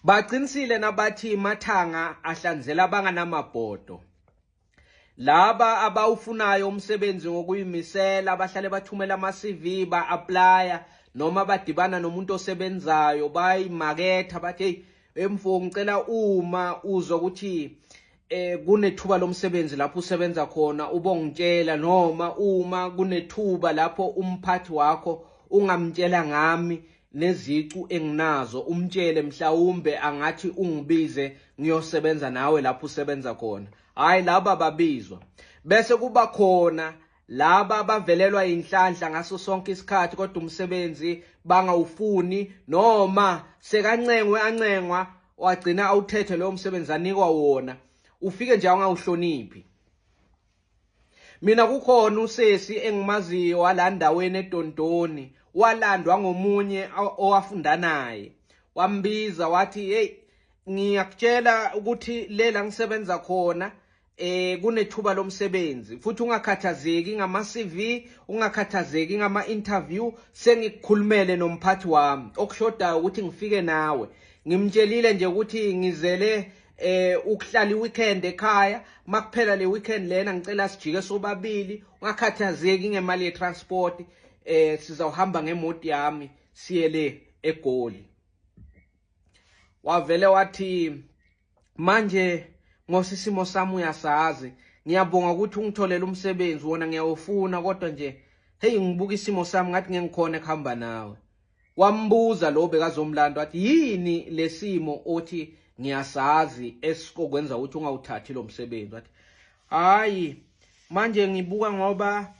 Baqinisile nabathi mathanga ahlanzela abanganamabhodo. Laba abawufunayo umsebenzi ngokuyimisela abahlale bathumela ama-CV ba-applya noma badibana nomuntu osebenzayo bayimaketha bathi hey emfo ngicela uma uzwa ukuthi kunethuba lomsebenzi lapho usebenza khona ubongitshela noma uma kunethuba lapho umphathi wakho ungamtshela ngami nezicu enginazo umtshele mhlawumbe angathi ungibize ngiyosebenza nawe lapho usebenza khona. Hayi laba babizwa bese kuba khona laba abavelelwa inhlanhla ngaso sonke isikhathi kodwa umsebenzi bangawufuni noma ancengwa wagcina awuthethe leyo msebenzi anikwa wona ufike nje ungawuhloniphi. Mina kukhona usesi engimaziyo walandaweni eDontoni walandwa ngomunye owafunda naye wambiza wathi hey ngiyakutshela ukuthi lela ngisebenza khona kunethuba lomsebenzi futhi ungakhathazeki ngama-CV ungakhathazeki ngama-interview sengikukhulumele nomphathi wami okushodayo ukuthi ngifike nawe ngimtshelile nje ukuthi ngizele ukuhlala iweekend ekhaya makuphela le weekend lena ngicela sijike sobabili ungakhathazeki ngemali yetransport sizawuhamba ngemoto yami siye le eGoli. Wavele wathi manje ngosisimo sami uyasazi ngiyabonga ukuthi ungitholela umsebenzi wona ngiyawufuna kodwa nje hey ngibuka isimo sami ngathi ngikhona ekuhamba nawe. Wambuza lo bekazomlanda wathi yini lesimo othi ngiyasazi esikokwenza ukuthi ungawuthathi lo msebenzi. Wathi hayi manje ngibuka ngoba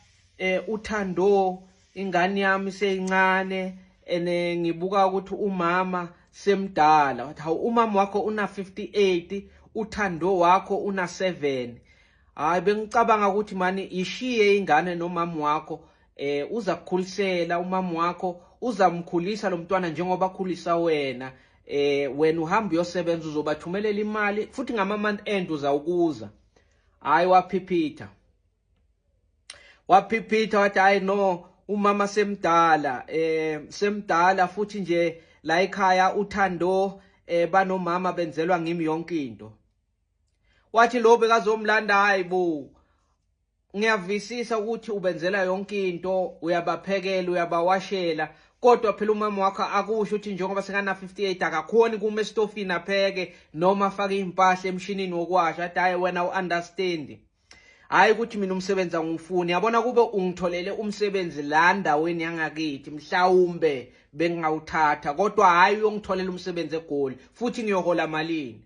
uThando ingane yami seyincane ene ngibuka ukuthi umama semdala. Wathi hawu umama wakho una 58 uThando wakho una 7. Hayi bengicabanga ukuthi mani ishiye ingane nomama wakho uza kukhulisela umama wakho uzamkhulisa lo mntwana njengoba khulisa wena wena uhamba uyosebenza uzobathumelela imali futhi ngama-month end uzawukuza. Hayi waphiphitha wathi hayi no umama semdala futhi nje la ekhaya uThando banomama benzelwa ngimi yonke into. Wathi lo bekazomlanda hayi bo ngiyavisisa ukuthi ubenzela yonke into uyabaphekela uyabawashela kodwa phela umama wakho akusho ukuthi njengoba sekana 58 akakhoni kuma estofini apheke noma afake impahla emshinini wokwasha. Hathi hayi wena uunderstand hayi ukuthi mina umsebenzi angifuni yabona kube ungitholele umsebenzi la ndaweni yangakithi mhlawumbe bengawuthatha kodwa hayi uyongitholela umsebenzi eGoli futhi ngiyohola malini.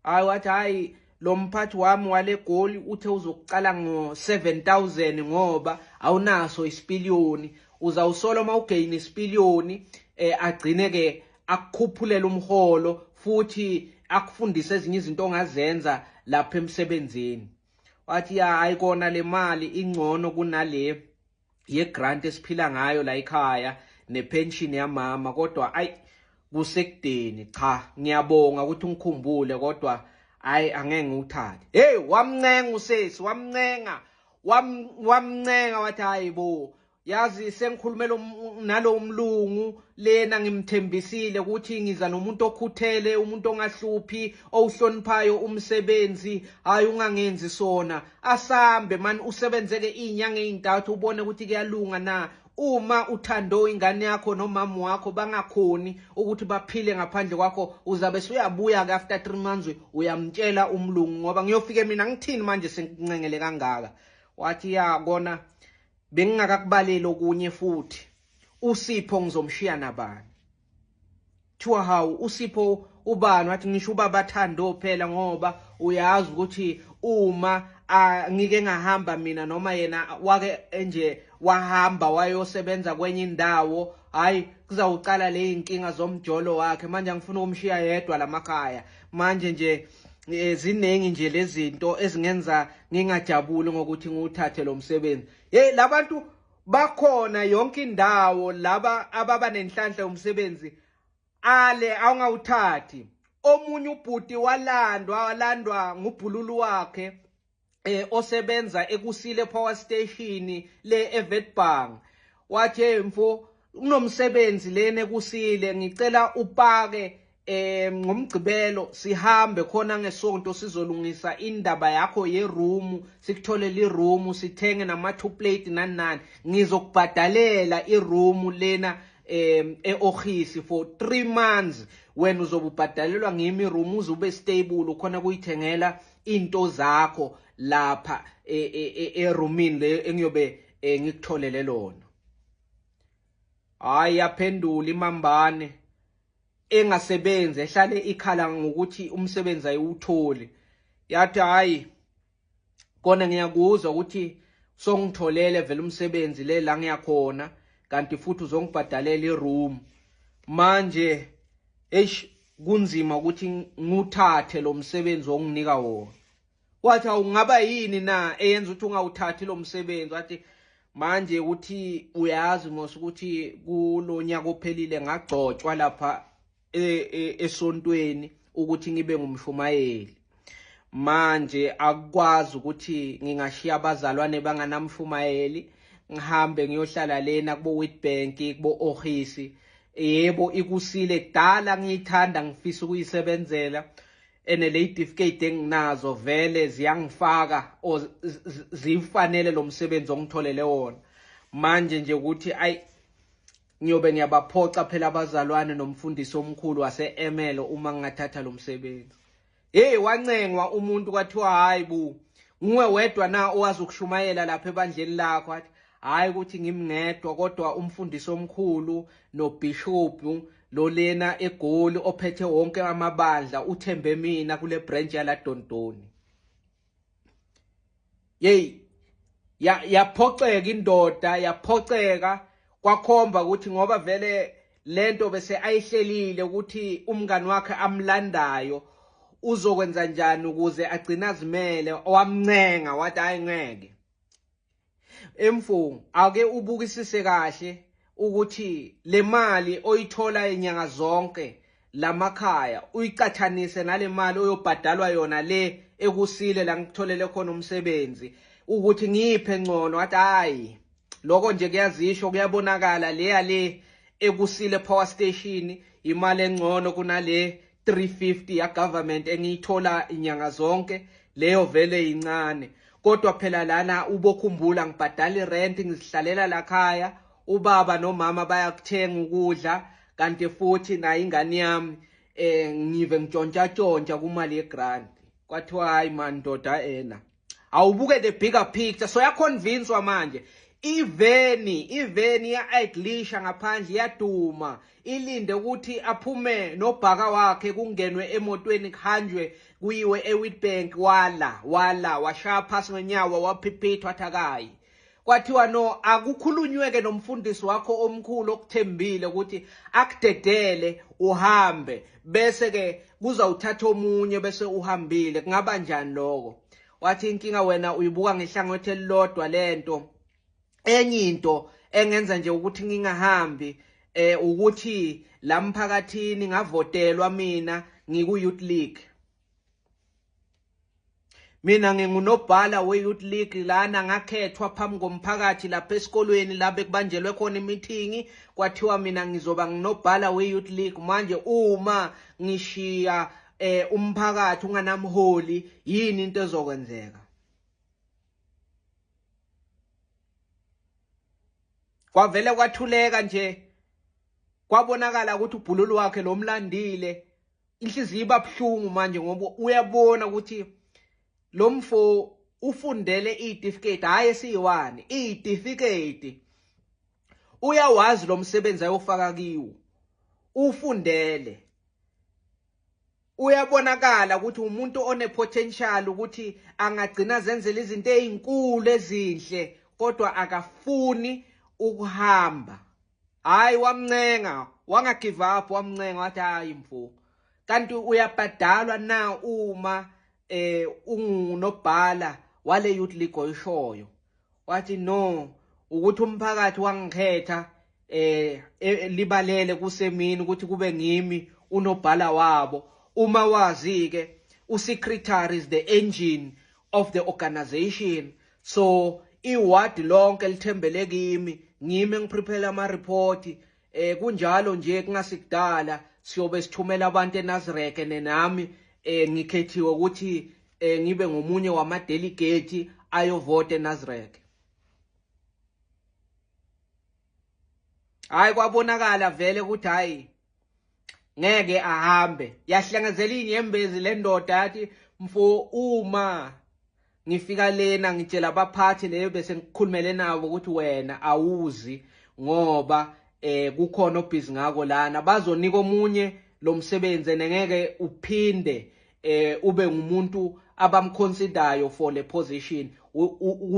Hayi wathi hayi lo mphathi wami wale Goli uthe uzokucala ngo-7,000 ngoba awunaso isipiliyoni uzawusola uma ugain isipiliyoni agcine ke akukhuphulela umholo futhi akufundise ezinye izinto ongazenza lapha emsebenzini. Wathi ya ayikona le mali ingcono kunale yegrant esiphila ngayo la ekhaya nepension yamama kodwa ayi kusekudeni cha ngiyabonga ukuthi ngikhumbule kodwa hayi angeke nguthathe. Hey wamncenga usesi wamncenga wathi hayi bo yazi sengikhulumela nalo umlungu lena ngimthembisile ukuthi ngiza nomuntu okhuthele umuntu ongahluphi owuhloniphayo umsebenzi hayi ungangenzi sona asambe man usebenzeke inyanga ezintathu ubone ukuthi kuyalunga na. Uma uThando ingane yakho nomama wakho bangakhoni ukuthi baphile ngaphandle kwakho uzabe uyabuya ke after 3 months uyamtshela umlungu ngoba ngiyofike mina ngithini manje sengincengele kangaka. Wathi ya kona bengingakakubaleli okunye futhi uSipho ngizomshiya nabani. Thiwa hawu uSipho ubani? Wathi ngisho ubaba Thando phela ngoba uyazi ukuthi uma ngike ngahamba mina noma yena wake nje wahamba wayosebenza kwenye indawo hayi kuzawuqala le inkinga zomjolo wakhe manje ngifuna ukumshiya yedwa lamakhaya manje nje ziningi nje lezinto ezingenza ngingajabuli ngokuthi nguthathe lo msebenzi. Hey labantu bakhona yonke indawo laba ababa nenhlanhla umsebenzi ale awungawuthathi. Omunye ubhuti walandwa ngubhululu wakhe osebenza ekusile power station le eWitbank. Wathi mfo unomsebenzi lene kusile ngicela upake ngomgcibelo sihambe khona ngesonto sizolungisa indaba yakho yeroom, sikutholele iroom, sithenge nama 2 plate nani ngizokubhadalela iroom lena e-office for 3 months. Wena uzobubhadalelwa ngimi iroom, uzube stable khona kuyithengela into zakho lapha eroomini le engiyobe ngikutholele lona. Hayi yaphendula imambane engasebenzi, ehlale ikhala ngokuthi umsebenzi ayiwutholi. Yathi hayi kona ngiyakuzwa ukuthi songitholele vele umsebenzi le la ngiyakhona, kanti futhi uzongibhadalela iroom. Manje kunzima ukuthi nguthathe lo msebenzi onginika wona. Wathi awungaba yini na eyenza ukuthi ungawuthathi lo msebenzi? Wathi manje ukuthi uyazi mos ukuthi kulonyaka ophelile ngagcotshwa lapha esontweni ukuthi ngibe ngumshumayeli. Manje akukwazi ukuthi ngingashiya abazalwane banganamshumayeli ngihambe ngiyohlala lena kubo Witbank kubo office. Yebo ikusile kudala ngiyithanda ngifisa ukuyisebenzela, ene le certificate enginazo vele ziyangifaka o zifanele lo msebenzi ongitholele wona. Manje nje ukuthi ngiyobe ngiyabaphoxa phela abazalwane nomfundisi omkhulu wase-ML uma ngingathatha lo msebenzi. Wancengwa umuntu kwathiwa hayi nguwe wedwa na owazi ukushumayela lapha ebandleni lakho? Wathi hayi ukuthi ngimngedwa, kodwa umfundisi omkhulu nobishop lo lena eGoli ophethe wonke amabandla uthembe mina kule branch yala Dondoni. Yaphoxeka indoda, yaphoxeka. Kwakhomba ukuthi ngoba vele lento bese ayihlelile ukuthi umngani wakhe amlandayo uzokwenza njani ukuze agcina azimele. Wamncenga wathi hayi ngeke emfu, ake ubukisise kahle ukuthi le mali oyithola inyanga zonke lamakhaya uyicathanise nale mali oyobhadalwa yona le ekusile la ngikutholele khona umsebenzi, ukuthi ngiphe ngcono. Wathi hayi lokho nje kuyazisho, kuyabonakala le ekusile power station imali engcono kunale 350 ya government engiyithola inyanga zonke, leyo vele incane. Kodwa phela lana ubokhumbula ngibhadala irent, ngizihlalela lakhaya, ubaba nomama bayakuthenga ukudla, kanti futhi nayo ingane yami ngive ngitshontsha kumali yegrant. Kwathiwa hayi man ndoda awubuke the bigger picture. So yaconvincewa manje iveni ya-Idlisha ngaphandle iyaduma, ilinde ukuthi aphume nobhaka wakhe kungenwe emotweni kuhanjwe kuyiwe eWitbank. Wala washaya phasi ngenyawo waphiphitha wathi akayi. Kwathiwa no, akukhulunyweke nomfundisi wakho omkhulu okuthembile ukuthi akudedele uhambe, bese ke kuzawuthatha omunye bese uhambile. Kungaba njani lokho? Wathi inkinga wena uyibuka ngehlangothi elilodwa lento. Enye into engenza nje ukuthi ngingahambi ukuthi la mphakathini ngavotelwa mina ngiku-Youth League. Mina ngingunobhala we-Youth League lana, ngakhethwa phambi komphakathi lapha esikolweni lapha kubanjelwe khona imeeting. Kwathiwa mina ngizoba nginobhala we-Youth League. Manje uma ngishiya umphakathi unganamholi, yini into ezokwenzeka? Kwavele kwathuleka nje, kwabonakala ukuthi ubhululu wakhe lomlandile. Inhliziyo iba buhlungu manje ngoba uyabona ukuthi lo mfo ufundele i-certificate, hayi esiyiwani, i-certificate. Uyawazi lo msebenzi ayofaka kiwo, ufundele. Uyabonakala ukuthi umuntu one-potential ukuthi angagcina zenzela izinto ezinkulu ezinhle, kodwa akafuni ukuhamba. Hayi wamncenga, wangagive up, wamncenga wathi hayi mfo, kanti uyabhadalwa na uma ungunobhala wale Youth League oyishoyo? Wathi no, ukuthi umphakathi wangikhetha libalele kusemini ukuthi kube ngimi unobhala wabo. Uma wazi ke u-secretary is the engine of the organization, so iward lonke lithembele kimi, ngime ngiprepare ama report kunjalo nje kungasikudala siyobe sithumela abantu eNazareth nami ngikhethiwe ukuthi ngibe ngomunye wamadelegate ayovote eNazareth. Hayi kwabonakala vele ukuthi hayi ngeke ahambe. Yahlangazela inyembezi le ndoda yathi mfo uma ngifika lena ngitshela abaphathi leyo bese ngikhulumele nabo ukuthi wena awuzi ngoba kukhona obhizi ngako lana bazonika omunye lo msebenzi ngeke uphinde ube ngumuntu abamconsidayo for le position.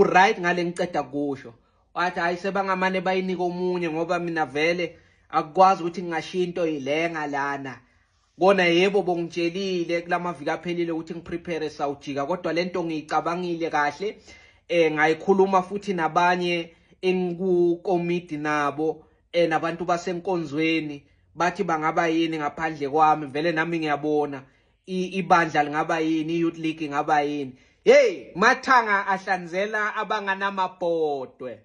Right ngale ngiceda kusho wathi hayi sebangamane bayinika omunye ngoba mina vele akukwazi ukuthi ngingashiya into yilenga lana. Kona yebo bongitshelile kulamaviki aphelile ukuthi ngiprepare sawujika kodwa lento ngiyicabangile kahle ngayikhuluma futhi nabanye engiku-committee nabo nabantu basenkonzweni bathi bangaba yini ngaphandle kwami vele nami ngiyabona ibandla lingaba yini i-youth league ingaba yini. Hey mathanga ahlanzela abanganamabhodwe.